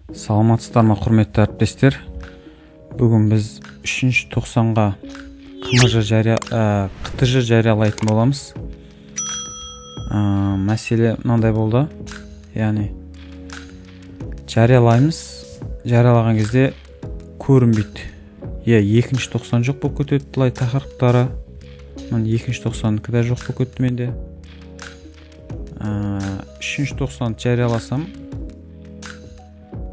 Саламатсыздарма, құрметті әріптестер. Бүгін біз 3-90-ға қтж жариялайтын боламыз. Мәселе мынандай болды. Яғни жариялаймыз. Жариялаған кезде көрінбейді. 2-90 жоқ болып кетеді былай тақырыптары. 2-90-кі де жоқ болып кетті менде. 3-90 жарияласам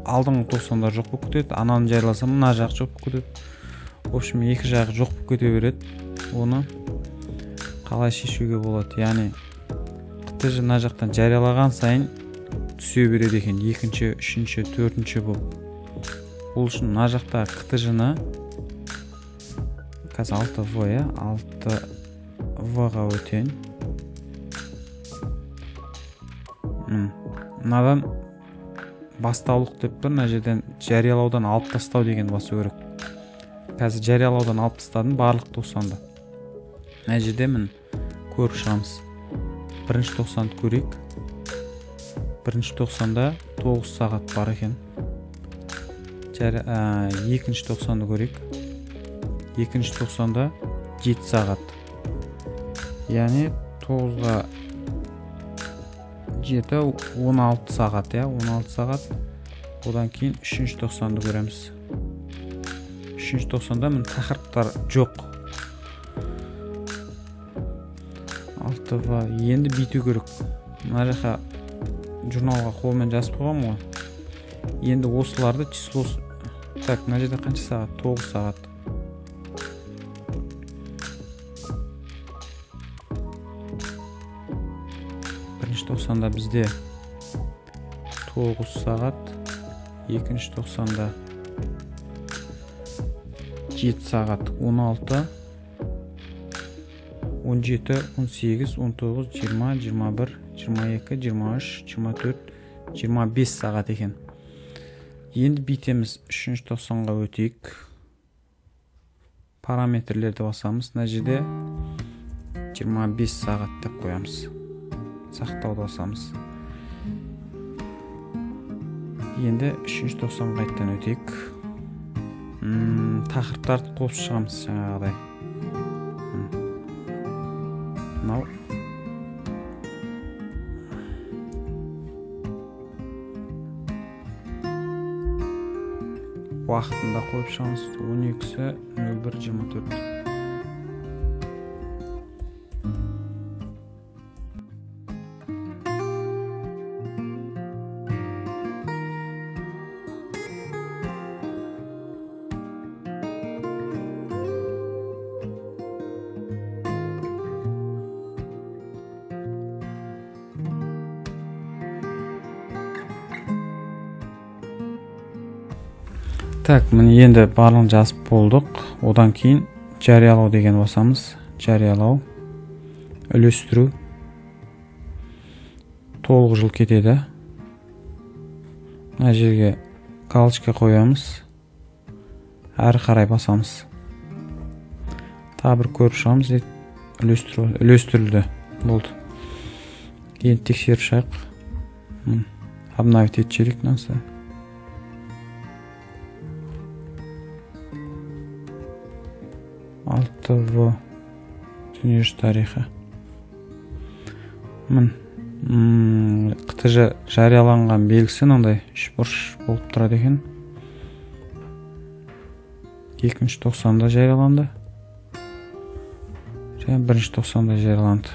алдыңғы 90-дар жоқ болып кетеді, ананы жарияласам мына жақ жоқ болып кетеді. В общем, екі жағы жоқ болып кете береді. Оны қалай шешуге болады? Яғни қтж мына жақтан жариялаған сайын түсе береді екен, екінші, үшінші, төртінші болып. Ол үшін мына жақта қтж-ны қазір 6v, 6v-ға өтейін. Мынадан бастаулық деп бір, мына жерден жариялаудан алып тастау деген басу керек. Қазір жариялаудан алып тастадым барлық 90-ды. Мына жерде мін көріп шығамыз. Бірінші 90-ды көрейік. Бірінші 90-да 9 сағат бар екен. Екінші 90-ды көрейік. Екінші 90-да 7 сағат. Яғни 9-ға 7, 16 сағат, 16 сағат. Одан кейін 3-90-ды көреміз. 3-90-да мін тақырыптар жоқ. 6-ға енді биту керек. Мына жаққа журналға қолмен жазып қойғам ғой. Енді осыларды числосы... Так, мына жерде қанша сағат? 9 сағат. Бірінші 90-да бізде 9 сағат, екінші 90-да 7 сағат, 16, 17, 18, 19, 20, 21, 22, 23, 24, 25 сағат екен. Енді битеміз 3-90-ға өтейік. Параметрлерді басамыз. Мына жерде 25 сағат деп қоямыз. Сақтауды басамыз. Енді 3-90 қайттан өтейік. Тақырыптарды қосып шығамыз жаңағыдай. Мынау уақытында қойып шығамыз. 12-сі 01-24. Так, міне енді барлығын жазып болдық. Одан кейін жариялау деген басамыз. Жариялау, үлестіру. Толық жыл кетеді. Мына жерге галочка қоямыз. Әрі қарай басамыз. Тағы бір көріп шығамыз. Үлестірілді. Болды. Енді тексеріп шығайық. Обновить етчелік насы. В дүниежүзі тарихы. қтж жарияланған белгісі мынандай үшбұрыш болып тұрады екен. Екінші 90-да жарияланды. Және бірінші 90-да жарияланды.